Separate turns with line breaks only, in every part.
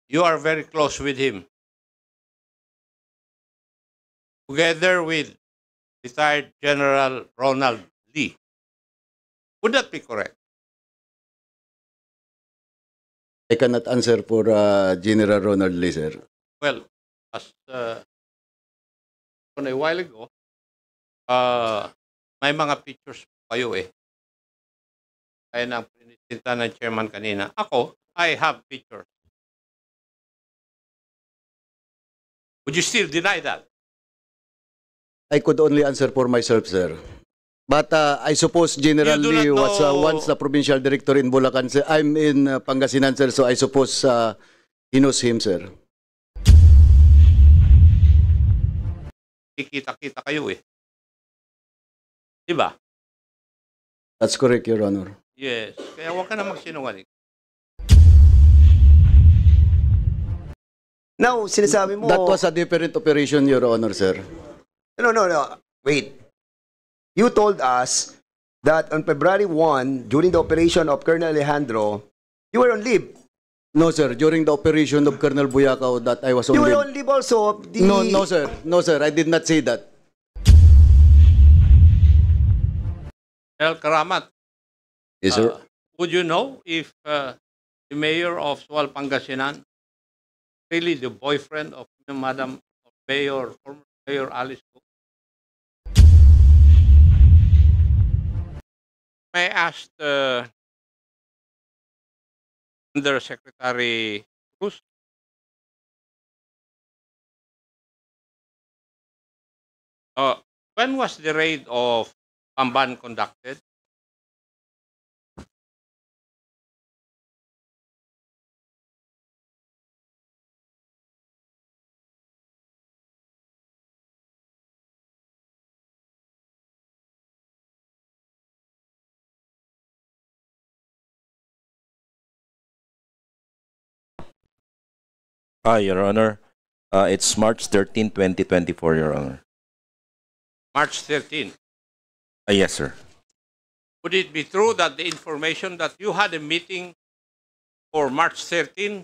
you are very close with him, together with retired General Ronald Lee. Would that be correct?
I cannot answer for General Ronald Lee, sir.
Well, as a while ago, may mga pictures po kayo eh. Kaya nang pinisinta ng chairman kanina. Ako, I have pictures. Would you still deny that?
I could only answer for myself, sir. But I suppose General
You do not
Lee was
know-
once the provincial director in Bulacan. Sir. I'm in Pangasinan, sir, so I suppose he knows him, sir.
Kikita-kita kayo eh. Diba?
That's correct, Your Honor.
Yes. Kaya huwag ka na magsinungaling.
Now, sinasabi mo...
That was a different operation, Your Honor, sir.
No. Wait. You told us that on February 1, during the operation of Colonel Alejandro, you were on leave.
No, sir. During the operation of Colonel Buyakaw, that I was on
You were
leave.
on leave also.
No, sir. No, sir. I did not say that.
El Karamat,
Yes, sir.
would you know if the mayor of Sual, Pangasinan, really the boyfriend of Madam Mayor, former Mayor Alice Go? I asked Undersecretary Cruz. When was the raid of Pamban conducted?
Your Honor. It's March 13, 2024, Your Honor.
March 13.
Yes, sir.
Would it be true that the information that you had a meeting for March 13 in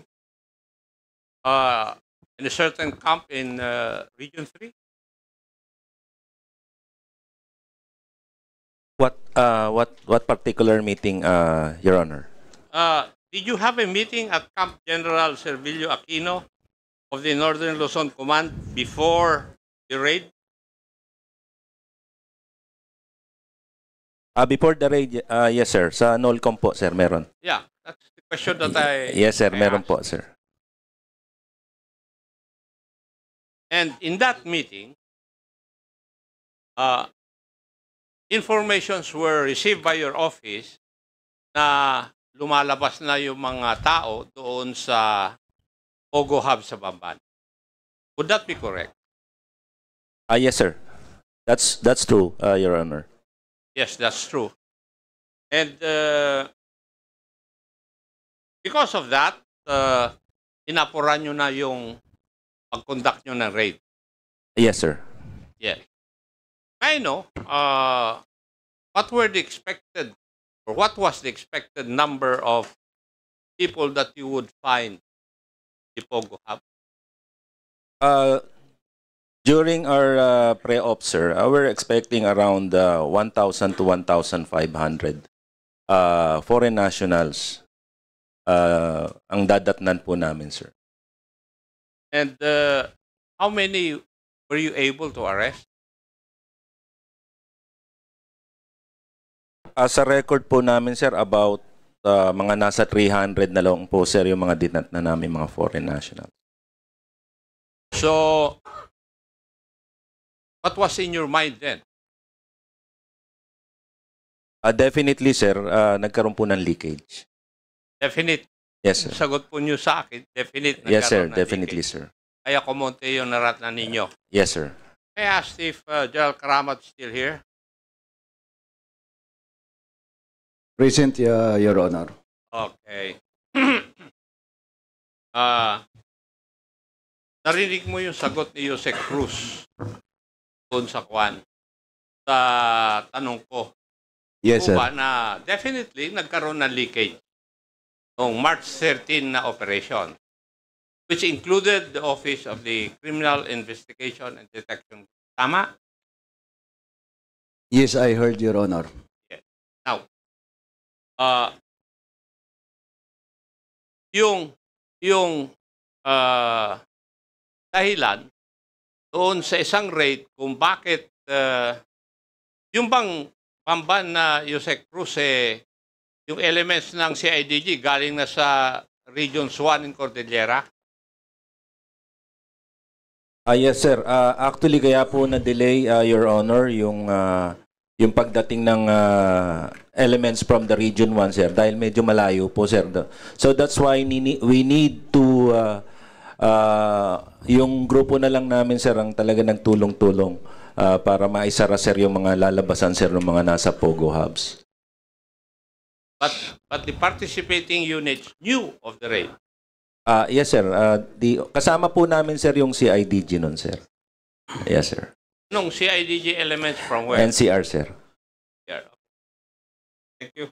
a certain camp in Region 3?
What particular meeting, Your Honor?
Did you have a meeting at Camp General Servilio Aquino of the Northern Luzon Command before the raid?
Before the raid, yes, sir. Sa NOLCOM po, sir, meron.
Yeah, that's the question that I...
Yes, sir,
I
meron
asked.
po, sir.
And in that meeting, informations were received by your office na lumalabas na yung mga tao doon sa Pogo Hub sa Bamban. Would that be correct?
Yes, sir. That's true, Your Honor.
Yes, that's true. And because of that, inapuran nyo na yung pag-conduct nyo ng raid.
Yes, sir.
Yes. I know, what were the expected, or what was the expected number of people that you would find the Pogo Hub?
During our pre-op, sir, we're expecting around 1,000 to 1,500 foreign nationals ang dadatnan po namin, sir.
And how many were you able to arrest?
Sa record po namin, sir, about mga nasa 300 na lang po, sir, yung mga dinat na namin mga foreign nationals.
So, what was in your mind then?
Definitely, sir, nagkaroon po ng leakage.
Definite.
Yes, sir.
Sagot po nyo sa akin, definite.
Yes, sir.
nagkaroon ng
Definitely,
leakage.
sir.
Kaya kumonte yung naratnan ninyo.
Yes, sir.
I asked if General Karamat is still here.
Present, Your Honor.
Okay. Narinig mo yung sagot ni Jose Cruz doon sa Kwan sa tanong ko.
Yes, sir.
Ba na definitely nagkaroon ng leakage noong March 13 na operation. which included the Office of the Criminal Investigation and Detection. Tama?
Yes, I heard, Your Honor.
Now, uh, yung dahilan doon sa isang raid kung bakit yung bang pamban na Yusek Cruz yung elements ng CIDG galing na sa Regions 1 in Cordillera?
Yes, sir. Actually, kaya po na-delay, Your Honor, yung pagdating ng elements from the Region 1, sir, dahil medyo malayo po, sir. So that's why we need to, yung grupo na lang namin, sir, ang talaga nagtulong-tulong para maisara, sir, yung mga lalabasan, sir, ng mga nasa Pogo hubs.
But the participating units knew of the raid.
Yes, sir. Kasama po namin, sir, yung CIDG nun, sir. Yes, sir.
Nung CIDG elements from where?
NCR, sir.
Yeah. Thank you.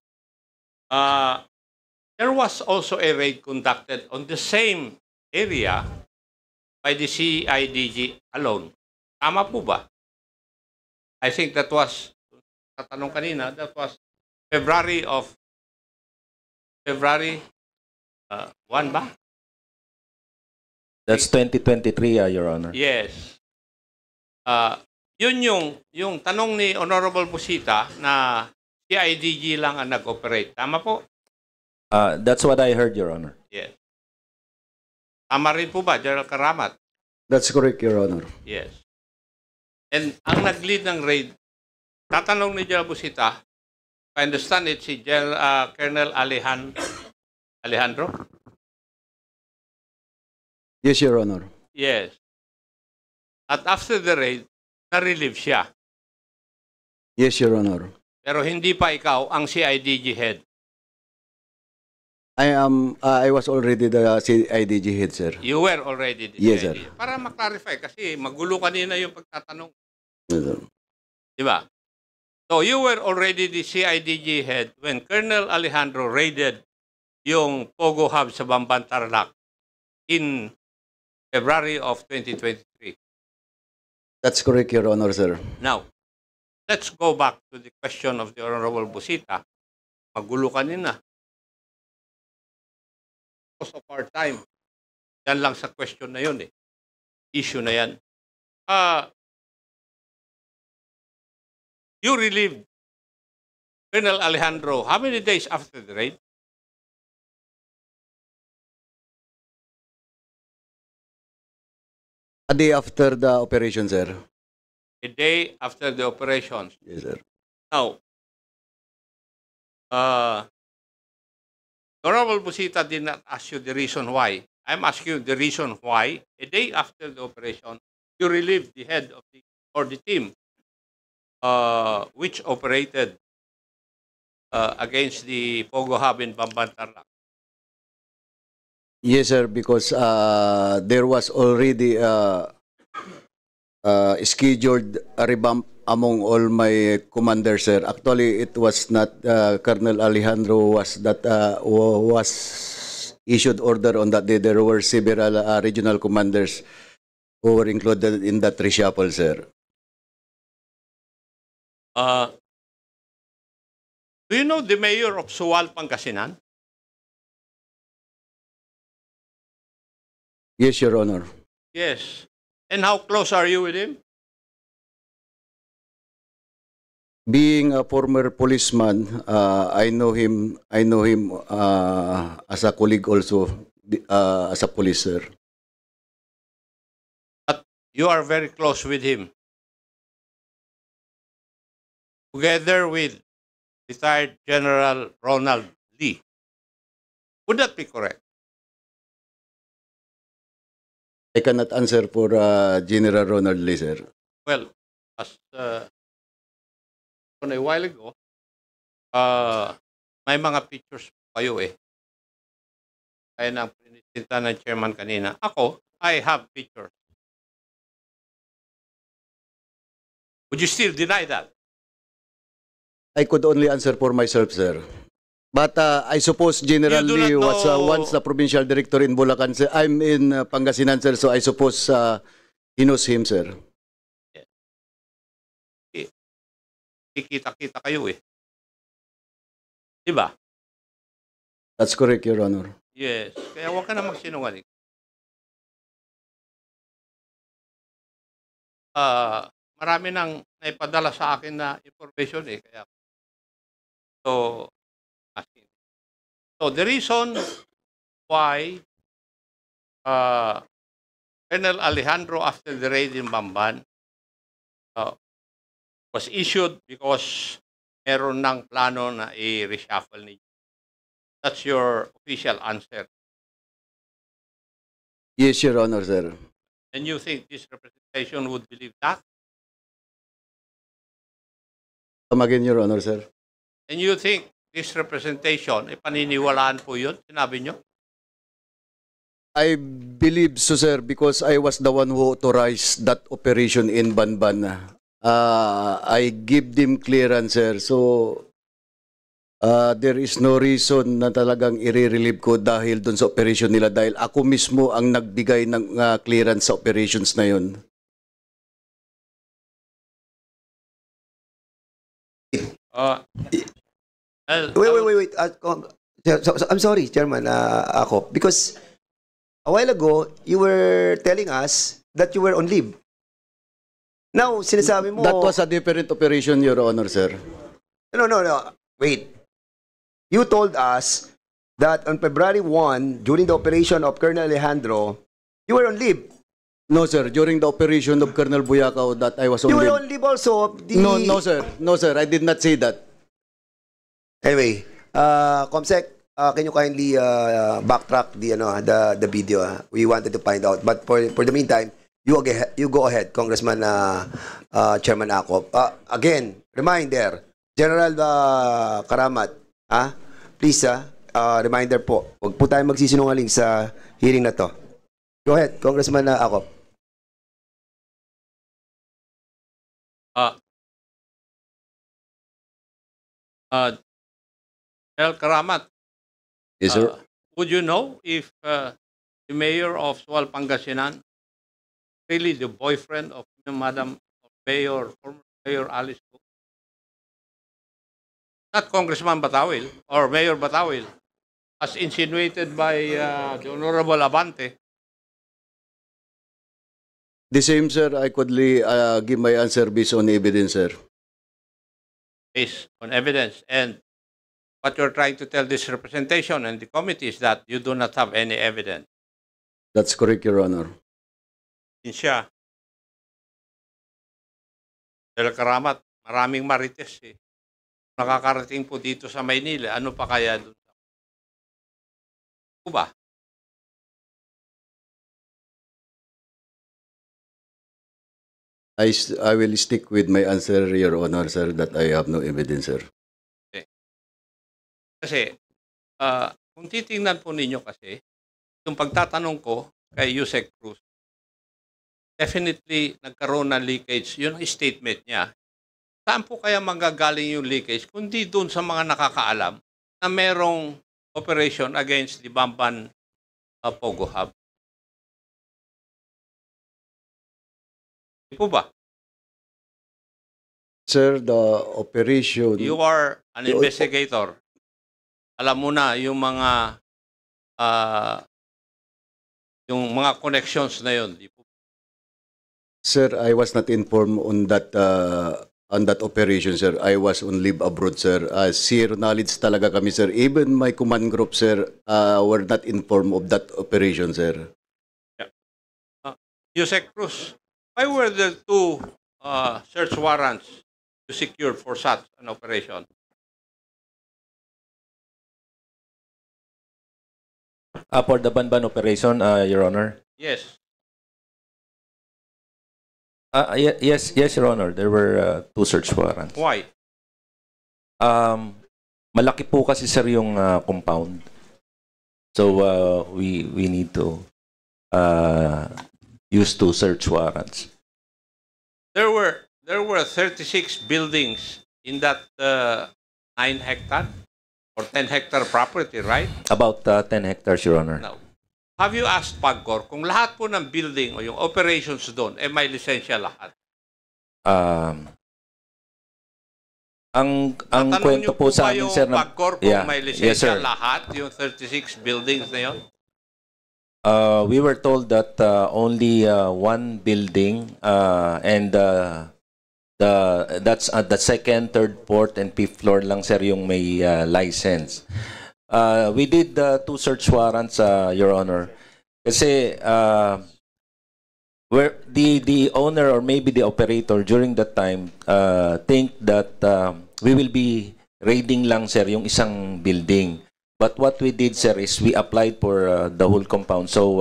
There was also a raid conducted on the same area by the CIDG alone. Tama po ba? I think that was, tatanong kanina, that was February 1 ba?
That's 2023, Your Honor.
Yes. Yun yung tanong ni Honorable Busita na CIDG lang ang nag-operate. Tama po?
That's what I heard, Your Honor.
Yes. Tama rin po ba, General Karamat?
That's correct, Your Honor.
Yes. And ang nag-lead ng raid, tatanong ni General Busita, I understand it, si Colonel Alejandro?
Yes, Your Honor.
Yes. At after the raid, na-relieve siya.
Yes, Your Honor.
Pero hindi pa ikaw ang CIDG head.
I was already the CIDG head, sir.
You were already the
Yes,
CIDG.
sir.
Para maklarify, kasi magulo kanina yung pagtatanong.
Yes, sir.
Di ba? So you were already the CIDG head when Colonel Alejandro raided yung Pogo Hub sa Bamban, Tarlac in February of 2023.
That's correct, Your Honor, sir.
Now, let's go back to the question of the Honorable Busita. Magulo kanina. Most of our time, yan lang sa question na yun eh. Issue na yan. You relieved Colonel Alejandro how many days after the raid?
A day after the operation, sir.
A day after the operations.
Yes, sir.
Now, Honorable Busita did not ask you the reason why. I'm asking you the reason why a day after the operation, you relieved the head of the team which operated against the Pogo Hub in Bamban, Tarlac.
Yes, sir, because there was already scheduled a revamp among all my commanders, sir. Actually, it was not Colonel Alejandro was issued order on that day. There were several regional commanders who were included in that reshuffle, sir.
Do you know the mayor of Suwal, Pangasinan?
Yes, Your Honor.
Yes. And how close are you with him?
Being a former policeman, I know him. As a colleague also, as a police, sir.
But you are very close with him. Together with retired General Ronald Lee. Would that be correct?
I cannot answer for General Ronald Lee, sir.
Well, as a while ago, may mga pictures kayo eh. Kaya na pinisinta ng chairman kanina. Ako, I have pictures. Would you still deny that?
I could only answer for myself, sir. But I suppose generally
You do not
was
know-
once the provincial director in Bulacan, sir. I'm in Pangasinan, sir, so I suppose he knows him, sir.
Kikita-kita kayo eh. Diba?
That's correct, Your Honor.
Yes. Kaya huwag ka na magsinungaling. Marami nang naipadala sa akin na information eh. Kaya, so, asking. So, the reason why Colonel Alejandro, after the raid in Bamban, was issued because meron ng plano na i-reshuffle ninyo. That's your official answer.
Yes, Your Honor, sir.
And you think this representation would believe that?
Come again, Your Honor, sir.
And you think this representation, paniniwalaan po yun? Sinabi nyo?
I believe so, sir, because I was the one who authorized that operation in Banban. I give them clearance, sir. So, there is no reason na talagang i-relieve ko dahil dun sa operation nila dahil ako mismo ang nagbigay ng clearance sa operations na yun.
Wait. I'm sorry, Chairman, ako. Because a while ago, you were telling us that you were on leave. Now, sinasabi mo...
That was a different operation, Your Honor, sir.
No. Wait. You told us that on February 1, during the operation of Colonel Alejandro, you were on leave.
No, sir. During the operation of Colonel Buyakaw that I was on
You were
leave.
on leave also.
No, sir. No, sir. I did not say that.
Anyway, Comsec, can you kindly backtrack the video? We wanted to find out. But for the meantime, you go ahead, Congressman Chairman Akop. Again, reminder, General Karamat, please, reminder po, huwag po tayo magsisinungaling sa hearing na to. Go ahead, Congressman Akop.
El Karamat,
Yes, sir.
would you know if the mayor of Sual Pangasinan really the boyfriend of Madam Mayor, former Mayor Alice Go? Not Congressman Batawil or Mayor Batawil, as insinuated by the Honorable Abante.
The same, sir. I could give my answer based on evidence, sir.
Based on evidence. And what you're trying to tell this representation and the committee is that you do not have any evidence.
That's correct, Your Honor.
Yun siya. El Karamat, maraming marites eh. Nakakarating po dito sa Maynila. Ano pa kaya doon? O ba?
I will stick with my answer, Your Honor, sir, that I have no evidence, sir.
Kasi, kung titingnan po ninyo kasi, yung pagtatanong ko kay Yusek Cruz, definitely nagkaroon ng leakage. Yun ang statement niya. Saan po kaya manggagaling yung leakage? Kundi doon sa mga nakakaalam na merong operation against the Bamban Pogo Hub. Di po ba?
Sir, the operation...
You are an investigator. Alam mo na yung mga connections na yun. Di po?
Sir, I was not informed on that operation, sir. I was on leave abroad, sir. Zero knowledge talaga kami, sir. Even my command group, sir, were not informed of that operation, sir.
Yusek Cruz, why were there two search warrants you secured for such an operation?
For the Banban operation, Your Honor.
Yes.
Yes, Your Honor. There were two search warrants.
Why?
Malaki po kasi, sir, yung compound. So, we need to use two search warrants.
There were 36 buildings in that 9 hectare. or 10-hectare property, right?
About 10 hectares, Your Honor.
Now, have you asked PAGCOR kung lahat po ng building o yung operations doon may lisensya lahat?
Um, ang
Natanong
kwento
niyo
po
ba
sa amin,
yung
sir, na,
PAGCOR kung
Yeah.
may
Yes,
lisensya
sir.
lahat, yung 36 buildings na yun?
We were told that only one building and that's at the second, third, fourth, and fifth floor lang, sir, yung may license. We did 2 search warrants, Your Honor. Kasi where the owner or maybe the operator during that time think that we will be raiding lang, sir, yung isang building. But what we did, sir, is we applied for the whole compound. So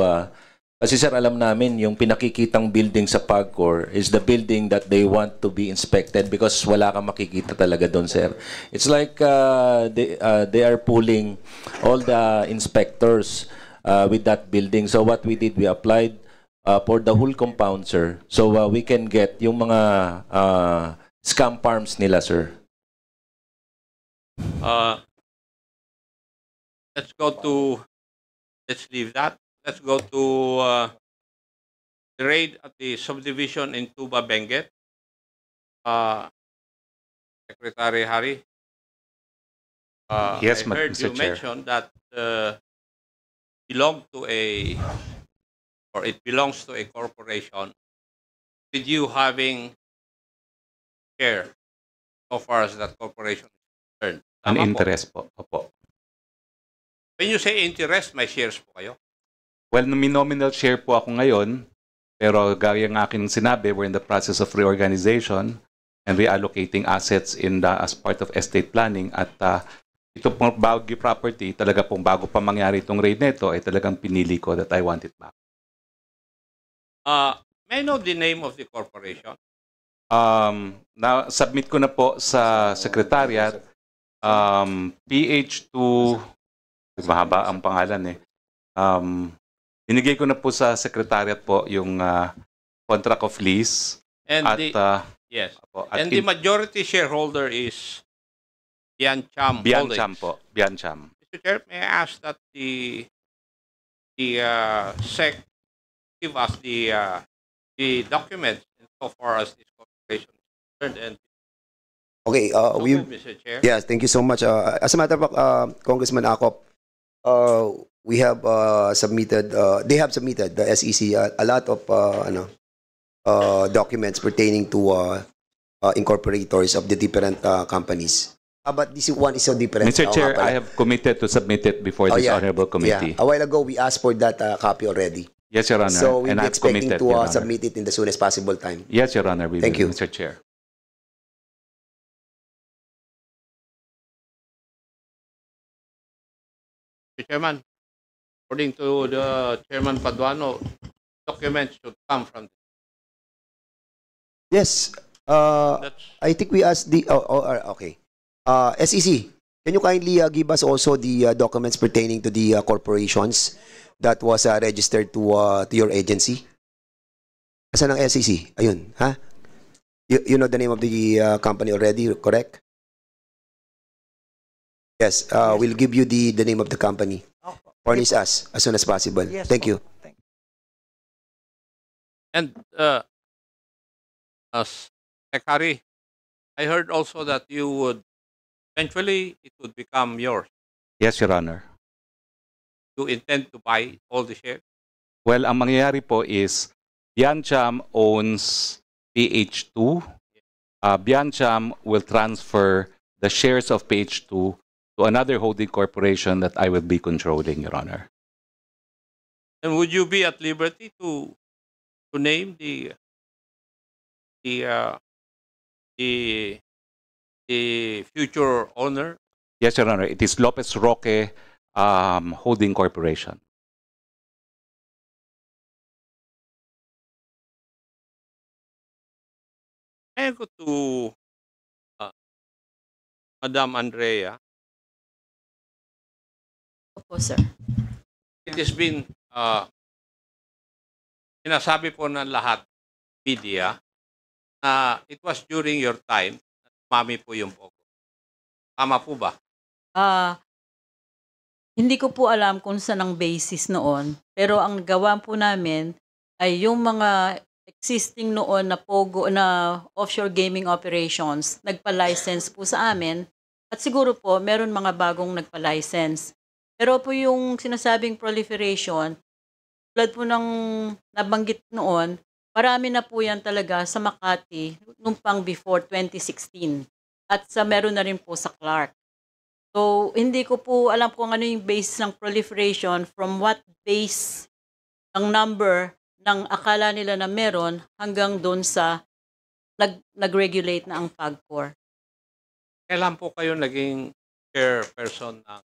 kasi, sir, alam namin yung pinakikitang building sa PAGCOR is the building that they want to be inspected because wala kang makikita talaga doon, sir. It's like they are pulling all the inspectors with that building. So what we did, we applied for the whole compound, sir. So we can get yung mga scam farms nila, sir.
Let's leave that. Let's go to the raid at the subdivision in Tuba Benguet. Secretary Hari.
Yes,
I heard
Mr.
you
Chair.
mention that it belongs to a corporation with you having share so far as that corporation is concerned.
An
Tama po?
interest po. Opo.
When you say interest, may shares po kayo?
Well, nominal share po ako ngayon, pero gaya ng aking sinabi, we're in the process of reorganization and reallocating assets as part of estate planning. At ito pong Baguio property, talaga pong bago pa mangyari itong raid nito, ay talagang pinili ko that I want it back.
May I know the name of the corporation?
Submit ko na po sa Secretariat, PH2, mahaba ang pangalan eh. Binigay ko na po sa Secretariat po yung contract of lease.
And
At,
yes.
po, at
And the majority shareholder is Biancham
Biancham
Holdings.
po. Biancham.
Mr. Chair, may I ask that the SEC give us the documents so far as this corporation is concerned? And
Okay,
so
we
move, Mr. Chair.
yes, thank you so much. As a matter of fact, Congressman Acop, we have submitted, they have submitted the SEC a lot of documents pertaining to incorporators of the different companies. But this one is so different.
Mr.
Oo
Chair,
nga pala.
I have committed to submit it before this honorable committee.
Yeah, a while ago we asked for that copy already.
Yes, Your Honor.
So we'll
and
be
I've
expecting
committed,
to
Your Honor.
submit it in the soonest possible time.
Yes, Your Honor. We
Thank
will,
you.
Mr. Chair.
Mr. Chairman, according to the Chairman Paduano, documents should come from
Yes,
that's
I think we asked the, okay. SEC, can you kindly give us also the documents pertaining to the corporations that was registered to your agency? Asan ang SEC? Ayun, ha? You know the name of the company already, correct? Yes, we'll give you the name of the company. Furnish us as soon as possible. Thank you.
and Secretary, I heard also that you would eventually it would become yours.
Yes, Your Honor.
You intend to buy all the shares?
Well, ang mangyayari po is Biancham owns PH2. Biancham will transfer the shares of PH2 to another holding corporation that I will be controlling, Your Honor.
And would you be at liberty to name the future owner?
Yes, Your Honor. It is Lopez Roque Holding Corporation.
May I go to Madam Andrea?
Opo, sir.
It has been sinasabi po ng lahat media na it was during your time na mami po yung Pogo. Tama po ba?
Hindi ko po alam kung saan ang basis noon, pero ang gawa po namin ay yung mga existing noon na POGO na offshore gaming operations, nagpa-license po sa amin at siguro po meron mga bagong nagpa-license. Pero po yung sinasabing proliferation, tulad po ng nabanggit noon, marami na po yan talaga sa Makati nung pang before 2016 at sa meron na rin po sa Clark. So, hindi ko po alam kung ano yung base ng proliferation, from what base ng number ng akala nila na meron hanggang doon sa nag-regulate na ang PAGCOR.
Kailan po kayo naging chairperson ng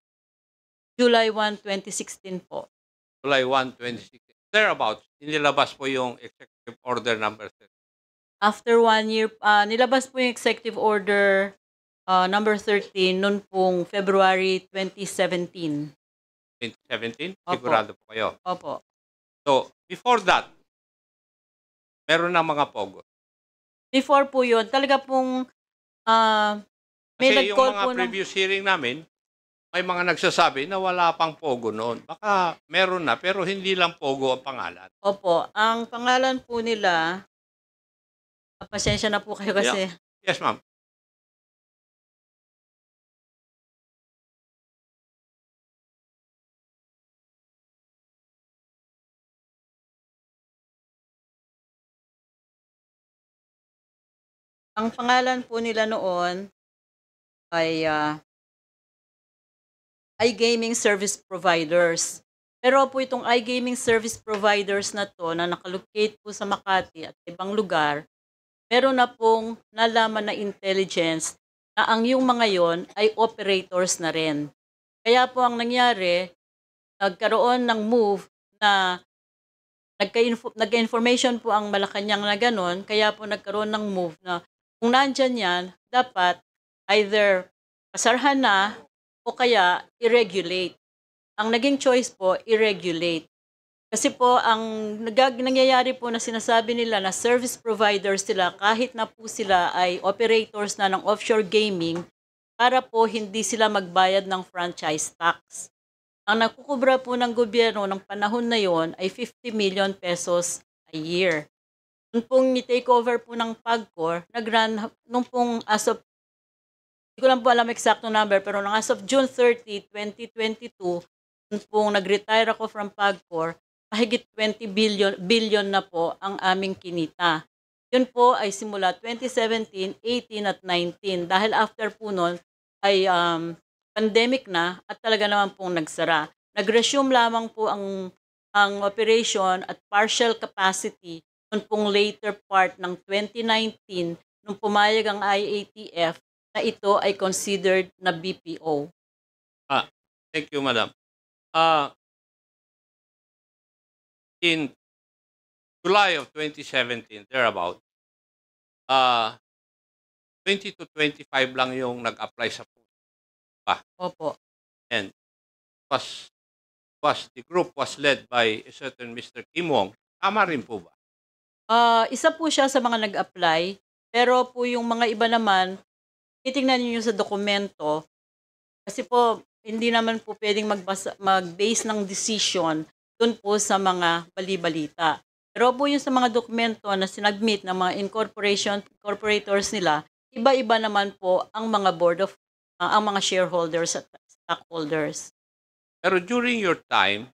July 1, 2016 po.
July 1, 2016? Thereabouts, inilabas po yung executive order number 6.
After 1 year, nilabas po yung executive order number 13 noon pong February 2017.
2017?
Opo.
Sigurado po kayo.
Opo.
So, before that, meron na mga POGO.
Before po yun, talaga pong may
Kasi yung
nag-call
mga
po ng...
previous hearing namin, may mga nagsasabi na wala pang POGO noon. Baka meron na, pero hindi lang POGO ang pangalan.
Opo, ang pangalan po nila, pasensya na po kayo kasi...
Yes, ma'am.
Ang pangalan po nila noon ay iGaming Service Providers. Pero po itong iGaming Service Providers na to na nakalocate po sa Makati at ibang lugar, meron na pong nalaman na intelligence na ang yung mga yon ay operators na rin. Kaya po ang nangyari, nagkaroon ng move na nagka-information po ang Malacanang na gano'n, kaya po nagkaroon ng move na kung nandyan yan, dapat either pasarhan na o kaya i-regulate. Ang naging choice po, i-regulate. Kasi po, ang nangyayari po na sinasabi nila na service providers sila, kahit na po sila ay operators na ng offshore gaming, para po hindi sila magbayad ng franchise tax. Ang nakukubra po ng gobyerno ng panahon na yon ay 50 million pesos a year. Nung pong ni-takeover po ng PAGCOR, nag-run, nung pong as of, hindi ko lang po alam exact number, pero nung as of June 30, 2022, nung pong nag-retire ako from PAGCOR, mahigit 20 billion na po ang aming kinita. Yun po ay simula 2017, 18 at 19. Dahil after po nun ay pandemic na at talaga naman pong nagsara. Nag-resume lamang po ang operation at partial capacity noon pong later part ng 2019 nung pumayag ang IATF na ito ay considered na BPO.
Thank you, madam. In July of 2017, thereabout, 20 to 25 lang yung nag-apply sa
Opo.
and the group was led by a certain Mr. Kim Wong. Tama rin po ba?
Isa po siya sa mga nag-apply, pero po yung mga iba naman, titingnan niyo sa dokumento, kasi po hindi naman po pwedeng mag-base ng decision dun po sa mga bali-balita. Pero po yung sa mga dokumento na sinagmit ng mga incorporators nila, iba-iba naman po ang mga ang mga shareholders at stockholders.
Pero during your time,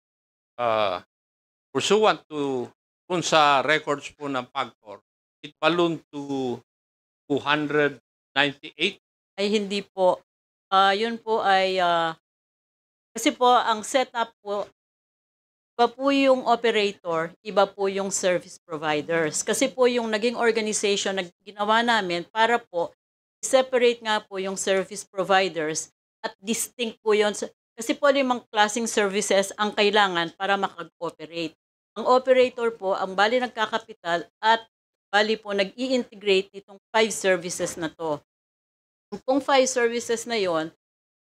pursuant to kung sa records po ng PAGCOR, it ballooned to 298.
Ay hindi po. Yun po ay, kasi po ang setup po, iba po yung operator, iba po yung service providers. Kasi po yung naging organization na ginawa namin para po separate nga po yung service providers at distinct po yun. Kasi po limang klaseng services ang kailangan para makag-operate. Ang operator po, ang bali nagkakapital at bali po nag-i-integrate itong 5 services na to. Kung 5 services na yon,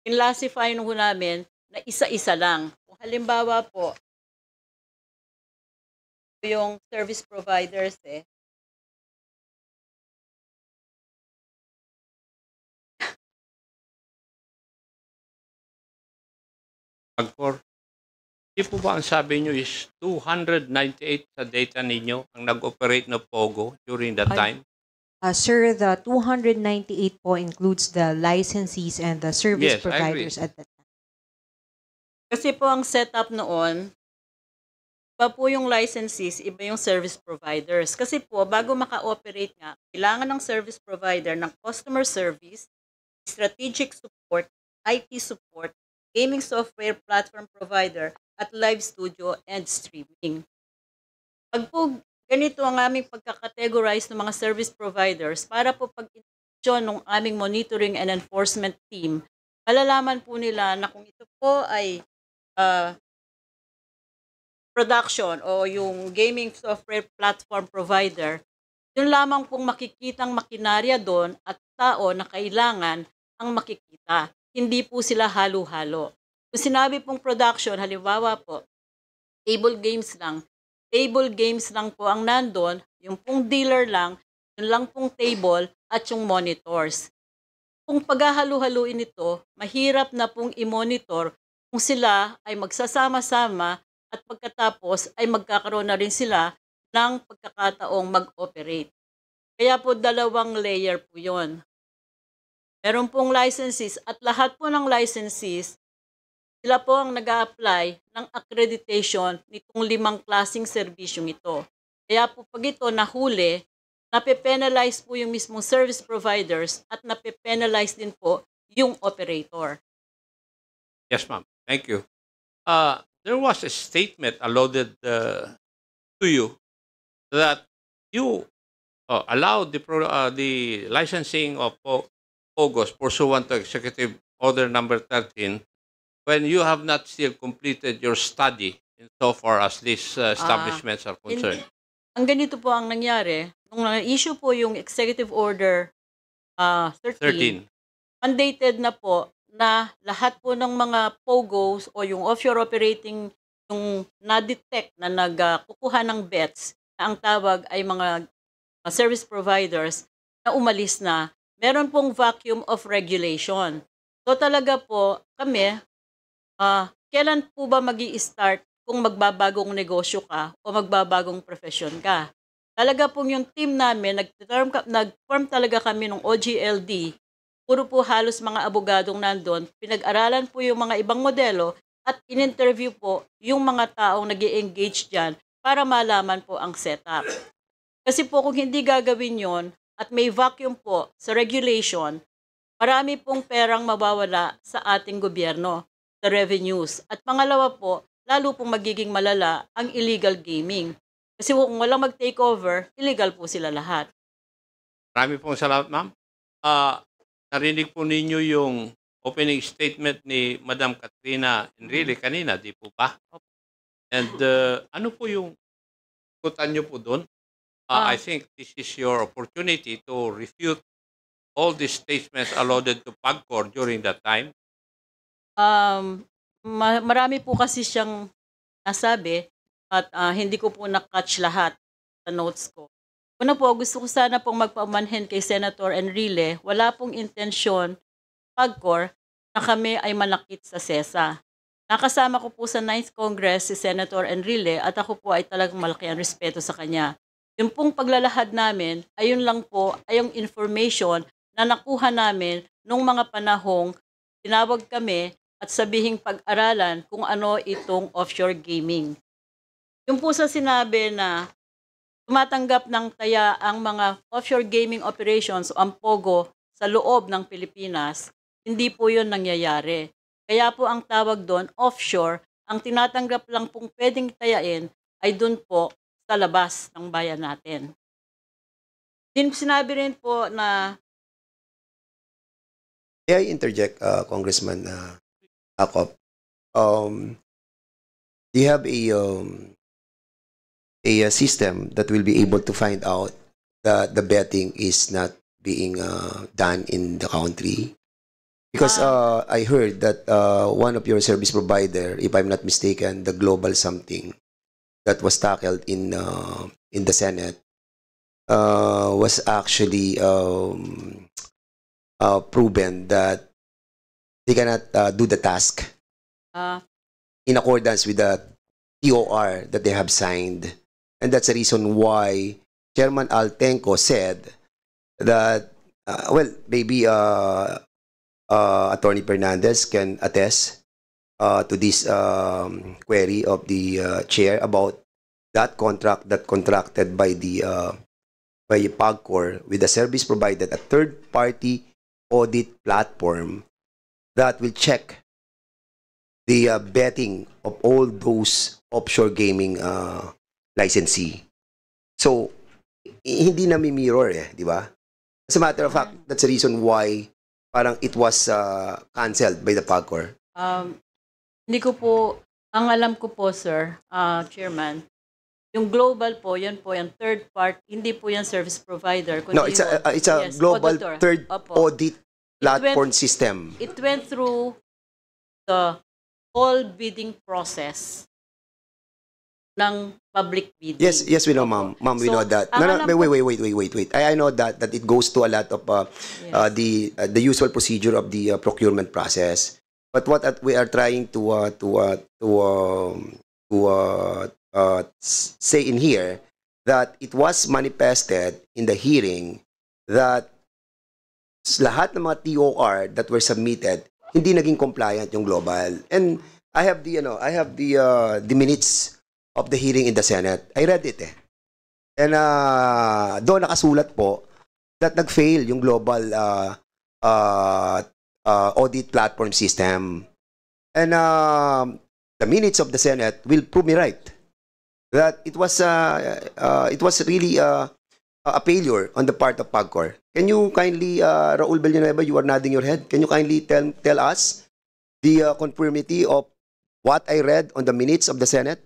classify nung namin na isa-isa lang. Kung halimbawa po, yung service providers
Pagkor, di po ba ang sabi nyo is 298 sa data ninyo ang nag-operate na Pogo during that time?
Sir, the 298 po includes the licensees and the service
Yes, I agree.
providers at that time.
Kasi po ang setup noon, iba po yung licensees, iba yung service providers. Kasi po, bago maka-operate nga, kailangan ng service provider ng customer service, strategic support, IT support, gaming software platform provider, at live studio and streaming. Pag po ganito ang aming pagkakategorize ng mga service providers, para po pag-intensyon ng aming monitoring and enforcement team, malalaman po nila na kung ito po ay production o yung gaming software platform provider, yun lamang pong makikitang makinarya doon at tao na kailangan ang makikita. Hindi po sila halo-halo. Kung sinabi pong production, halimbawa po, table games lang po ang nandun, yung pong dealer lang, yun lang pong table at yung monitors. Kung paghahalo-haluin ito, mahirap na pong i-monitor kung sila ay magsasama-sama at pagkatapos ay magkakaroon na rin sila ng pagkakataong mag-operate. Kaya po 2 layer po yun. Meron pong licensees at lahat po ng licensees, sila po ang nag-a-apply ng accreditation nitong 5 klaseng serbisyong ito. Kaya po pag ito nahuli, nape-penalize po yung mismong service providers at nape-penalize din po yung operator.
Yes, ma'am. Thank you. There was a statement alluded to you that you allowed the licensing of Pogos pursuant to Executive Order Number 13 when you have not still completed your study insofar as these establishments are concerned.
Ang ganito po ang nangyari, nung na-issue po yung Executive Order 13, mandated na po na lahat po ng mga POGOs o yung offshore operating yung na-detect na nagkukuha ng bets na ang tawag ay mga service providers na umalis na, meron pong vacuum of regulation. So talaga po kami, kailan po ba magi-start kung magbabagong negosyo ka o magbabagong profesyon ka? Talaga pong yung team namin, nag-form talaga kami ng OGLD. Puro po halos mga abogadong nandun. Pinag-aralan po yung mga ibang modelo at in-interview po yung mga taong nag-i-engage dyan para malaman po ang setup. Kasi po kung hindi gagawin yon at may vacuum po sa regulation, marami pong perang mawawala sa ating gobyerno, sa revenues. At pangalawa po, lalo pong magiging malala ang illegal gaming. Kasi kung walang mag-take over, illegal po sila lahat.
Marami pong salamat, ma'am. Narinig po ninyo yung opening statement ni Madam Katrina Enrile kanina, di po ba? And ano po yung kutan nyo po doon? I think this is your opportunity to refute all these statements alluded to PAGCOR during that time.
Marami po kasi siyang nasabi at hindi ko po na-catch lahat sa notes ko. Una po, gusto ko sana pong magpaumanhin kay Senator Enrile, wala pong intensyon, PAGCOR, na kami ay manakit sa SESA. Nakasama ko po sa 9th Congress si Senator Enrile at ako po ay talagang malaki ang respeto sa kanya. Yung pong paglalahad namin, ayun lang po ay yung information na nakuha namin nung mga panahong tinawag kami at sabihing pag-aralan kung ano itong offshore gaming. Yung po sa sinabi na tumatanggap ng taya ang mga offshore gaming operations o ang POGO sa loob ng Pilipinas, hindi po yun nangyayari. Kaya po ang tawag doon, offshore, ang tinatanggap lang pong pwedeng tayain ay doon po sa labas ng bayan natin. Din sinabi rin po na...
May I interject, Congressman Acop? Do you have a system that will be able to find out that the betting is not being done in the country? Because I heard that one of your service provider, if I'm not mistaken, the Global something that was tackled in the Senate was actually proven that they cannot do the task. in accordance with the TOR that they have signed. And that's the reason why Chairman Altenco said that, well, maybe Attorney Fernandez can attest to this query of the chair about that contract that contracted by PAGCOR with the service provided, a third-party audit platform that will check the betting of all those offshore gaming licensee. So, hindi na mirror di ba? As a matter of fact, that's the reason why parang it was cancelled by the PAGCOR.
Hindi ko po, ang alam ko po, sir, Chairman, yung global po, yan po yung third part, hindi po yan service provider. Kundi
No, it's a
yes,
global
auditor.
third
Opo.
audit platform system.
It went through the whole bidding process ng public bidding.
Yes, we know, ma'am. Ma'am, we
So,
know that.
ang
No,
alam
wait. I know that it goes to a lot of the usual procedure of the procurement process. But what we are trying to say in here that it was manifested in the hearing that lahat ng mga TOR that were submitted hindi naging compliant yung global. And I have the minutes of the hearing in the Senate. I read it And doon nakasulat po that nag-fail yung global audit platform system. And the minutes of the Senate will prove me right that it was really a failure on the part of PAGCOR. Can you kindly, Raul Villanueva, you are nodding your head. Can you kindly tell us the conformity of what I read on the minutes of the Senate?